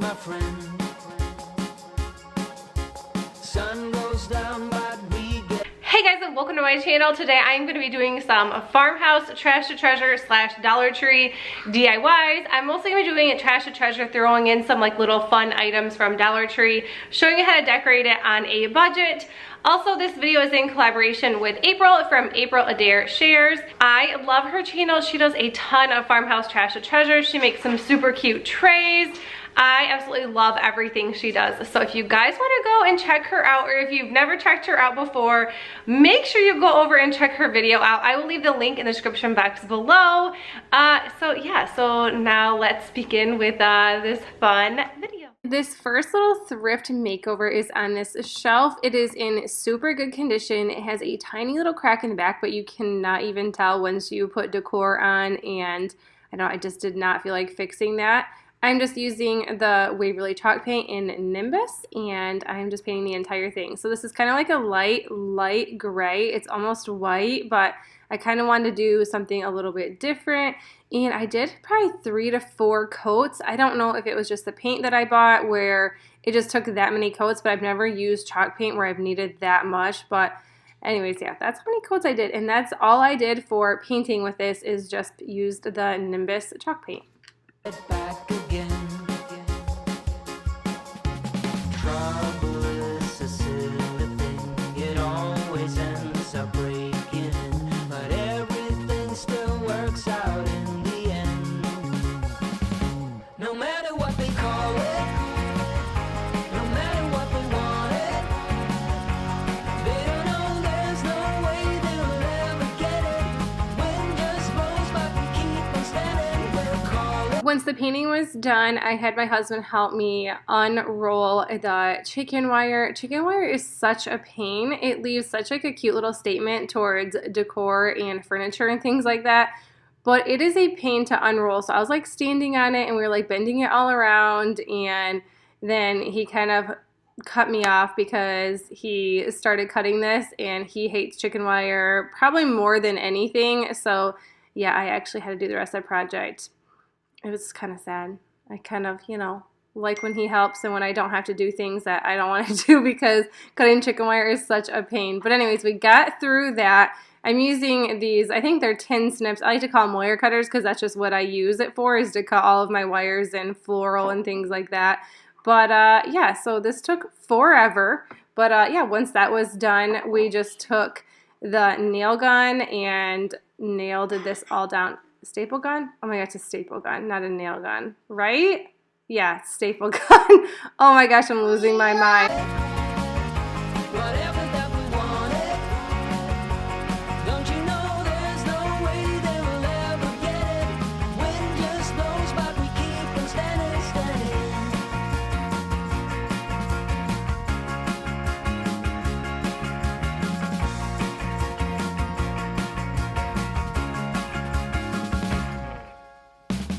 my friend. Sun goes down, but we get. Hey guys, and welcome to my channel. Today I'm going to be doing some Farmhouse Trash to Treasure / Dollar Tree DIYs. I'm mostly going to be doing a Trash to Treasure, throwing in some like little fun items from Dollar Tree, showing you how to decorate it on a budget. Also, this video is in collaboration with April from April Adair Shares. I love her channel. She does a ton of Farmhouse Trash to Treasure. She makes some super cute trays. I absolutely love everything she does. So if you guys want to go and check her out, or if you've never checked her out before, make sure you go over and check her video out. I will leave the link in the description box below. So now let's begin with this fun video. This first little thrift makeover is on this shelf. It is in super good condition. It has a tiny little crack in the back, but you cannot even tell once you put decor on, and I just did not feel like fixing that. I'm just using the Waverly chalk paint in Nimbus, and I'm just painting the entire thing. So this is kind of like a light gray. It's almost white, but I kind of wanted to do something a little bit different. And I did probably 3 to 4 coats. I don't know if it was just the paint that I bought where it just took that many coats, but I've never used chalk paint where I've needed that much. But anyways, yeah, that's how many coats I did. And that's all I did for painting with this, is just used the Nimbus chalk paint. Back again. Trouble is a silly thing. It always ends up breaking, but everything still works out in the end. No matter what they call it, no matter what they want it, they don't know there's no way they'll ever get it. Wind just blows, but we keep on standing. We'll call it. Once the painting was done, I had my husband help me unroll the chicken wire. Chicken wire is such a pain. It leaves such like a cute little statement towards decor and furniture and things like that, but it is a pain to unroll. So I was like standing on it and we were like bending it all around, and then he kind of cut me off because he started cutting this, and he hates chicken wire probably more than anything. So yeah, I actually had to do the rest of the project. It was kind of sad. I kind of, like when he helps and when I don't have to do things that I don't want to do, because cutting chicken wire is such a pain. But anyways, we got through that. I'm using these, I think they're tin snips. I like to call them wire cutters because that's just what I use it for, is to cut all of my wires and floral and things like that. But yeah, so this took forever. But yeah, once that was done, we just took the nail gun and nailed this all down. Staple gun? Oh my gosh, it's a staple gun, not a nail gun, right? Yeah, staple gun. Oh my gosh, I'm losing my mind. Whatever that we wanted, don't you know there's no way they will ever get it? Wind just blows, but we keep on standing.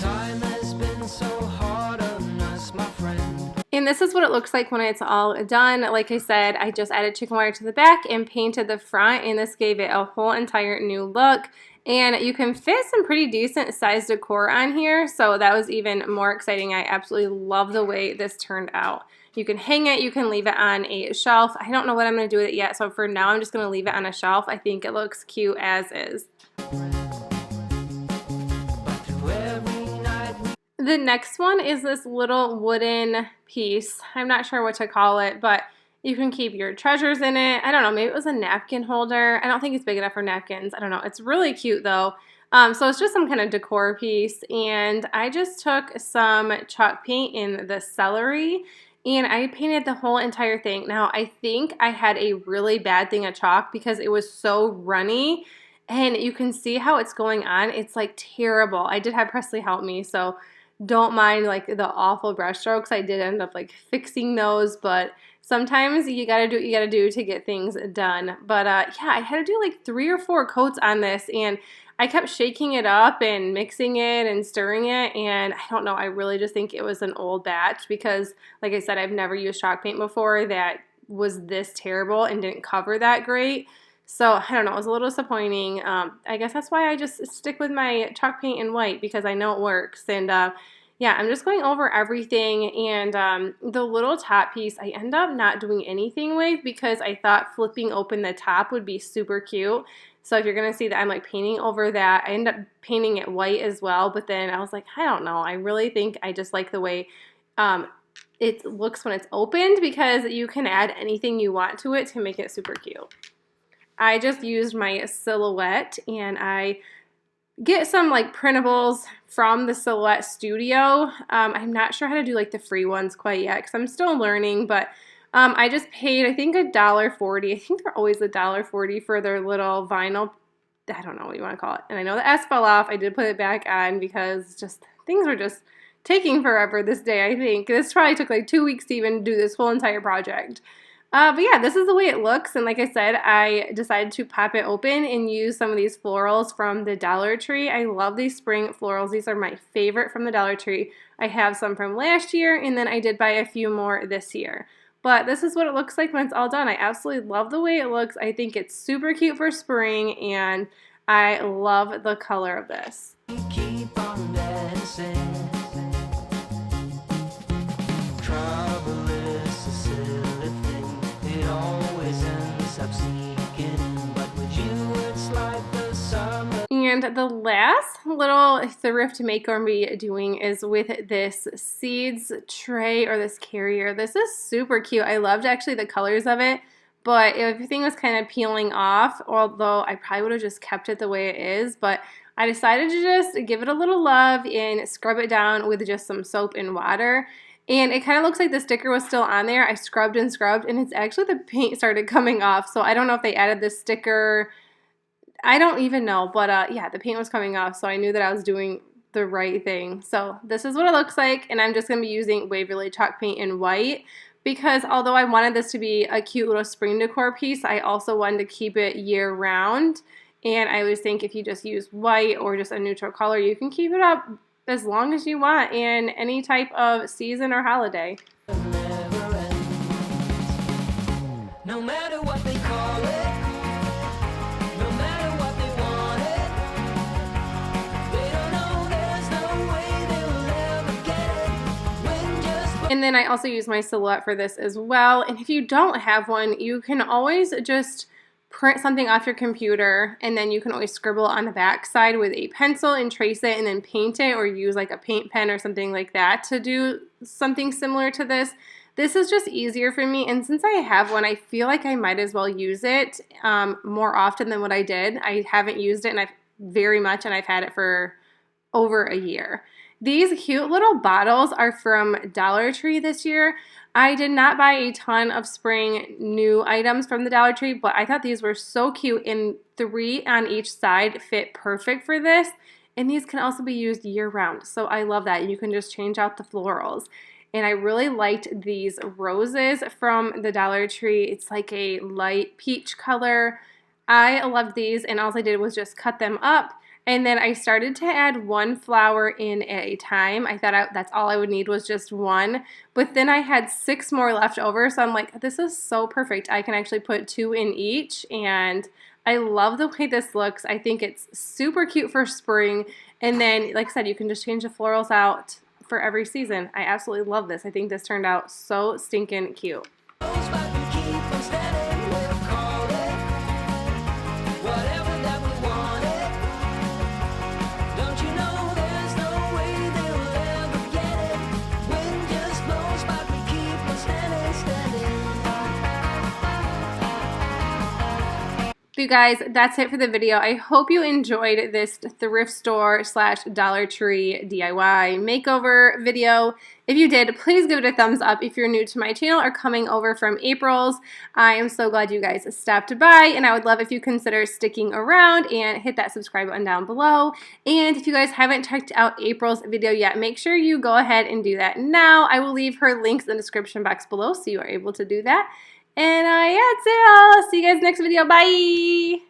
Time has been so hard on us, my friend. And this is what it looks like when it's all done. Like I said, I just added chicken wire to the back and painted the front, and this gave it a whole entire new look. And you can fit some pretty decent sized decor on here, so that was even more exciting. I absolutely love the way this turned out. You can hang it, you can leave it on a shelf. I don't know what I'm going to do with it yet, so for now I'm just going to leave it on a shelf. I think it looks cute as is. The next one is this little wooden piece. I'm not sure what to call it, but you can keep your treasures in it. I don't know, maybe it was a napkin holder. I don't think it's big enough for napkins. I don't know. It's really cute though. So it's just some kind of decor piece, and I just took some chalk paint in the celery, and I painted the whole entire thing. Now, I think I had a really bad thing of chalk because it was so runny, and you can see how it's going on. It's like terrible. I did have Presley help me, so don't mind like the awful brush strokes. I did end up like fixing those, but sometimes you gotta do what you gotta do to get things done. But yeah, I had to do like 3 or 4 coats on this, and I kept shaking it up and mixing it and stirring it, and I don't know, I really just think it was an old batch because, like I said, I've never used chalk paint before that was this terrible and didn't cover that great. So, I don't know, it was a little disappointing. I guess that's why I just stick with my chalk paint in white, because I know it works. And yeah, I'm just going over everything, and the little top piece I end up not doing anything with because I thought flipping open the top would be super cute. So if you're going to see that I'm like painting over that, I end up painting it white as well, but then I was like, I don't know. I really think I just like the way it looks when it's opened because you can add anything you want to it to make it super cute. I just used my Silhouette, and I get some like printables from the Silhouette Studio. I'm not sure how to do like the free ones quite yet because I'm still learning, but I just paid, I think, $1.40. I think they're always $1.40 for their little vinyl, I don't know what you want to call it. And I know the S fell off. I did put it back on because just things were just taking forever this day, I think. This probably took like 2 weeks to even do this whole entire project. But yeah, this is the way it looks, and like I said, I decided to pop it open and use some of these florals from the Dollar Tree. I love these spring florals. These are my favorite from the Dollar Tree. I have some from last year, and then I did buy a few more this year. But this is what it looks like when it's all done. I absolutely love the way it looks. I think it's super cute for spring, and I love the color of this. Keep on dancing. Trouble is a silly thing. It always ends up sneaking in. But with you, it's like the summer. And the last little thrift makeover I'm going to be doing is with this seeds tray or this carrier. This is super cute. I loved actually the colors of it, but everything was kind of peeling off, although I probably would have just kept it the way it is. But I decided to just give it a little love and scrub it down with just some soap and water. And it kind of looks like the sticker was still on there. I scrubbed and scrubbed, and it's actually the paint started coming off. So I don't know if they added this sticker. I don't even know, but yeah, the paint was coming off, so I knew that I was doing the right thing. So this is what it looks like, and I'm just going to be using Waverly chalk paint in white because although I wanted this to be a cute little spring decor piece, I also wanted to keep it year round. And I always think if you just use white or just a neutral color, you can keep it up as long as you want in any type of season or holiday. Never ends. No matter what they call it, no matter what they want it, they don't know there's no way they'll ever get it. When just And then I also use my Silhouette for this as well. And if you don't have one, you can always just print something off your computer, and then you can always scribble on the back side with a pencil and trace it and then paint it, or use like a paint pen or something like that to do something similar to this. This is just easier for me, and since I have one, I feel like I might as well use it more often than what I did. I haven't used it very much, and I've had it for over a year. These cute little bottles are from Dollar Tree this year. I did not buy a ton of spring new items from the Dollar Tree, but I thought these were so cute, and 3 on each side fit perfect for this. And these can also be used year round, so I love that. You can just change out the florals. And I really liked these roses from the Dollar Tree. It's like a light peach color. I loved these, and all I did was just cut them up. And then I started to add 1 flower in at a time. I thought that's all I would need was just 1. But then I had 6 more left over, so I'm like, this is so perfect. I can actually put 2 in each, and I love the way this looks. I think it's super cute for spring. And then, like I said, you can just change the florals out for every season. I absolutely love this. I think this turned out so stinking cute. goes back and keep on standing, we'll call it whatever that we wanted. Don't you know there's no way they'll ever get it? Wind just blows by, we keep on standing, standing. You guys, that's it for the video. I hope you enjoyed this thrift store / Dollar Tree DIY makeover video. If you did, please give it a thumbs up if you're new to my channel or coming over from April's. I am so glad you guys stopped by, and I would love if you consider sticking around and hit that subscribe button down below. And if you guys haven't checked out April's video yet, make sure you go ahead and do that now. I will leave her links in the description box below so you are able to do that. And yeah, that's it. I'll see you guys next video. Bye!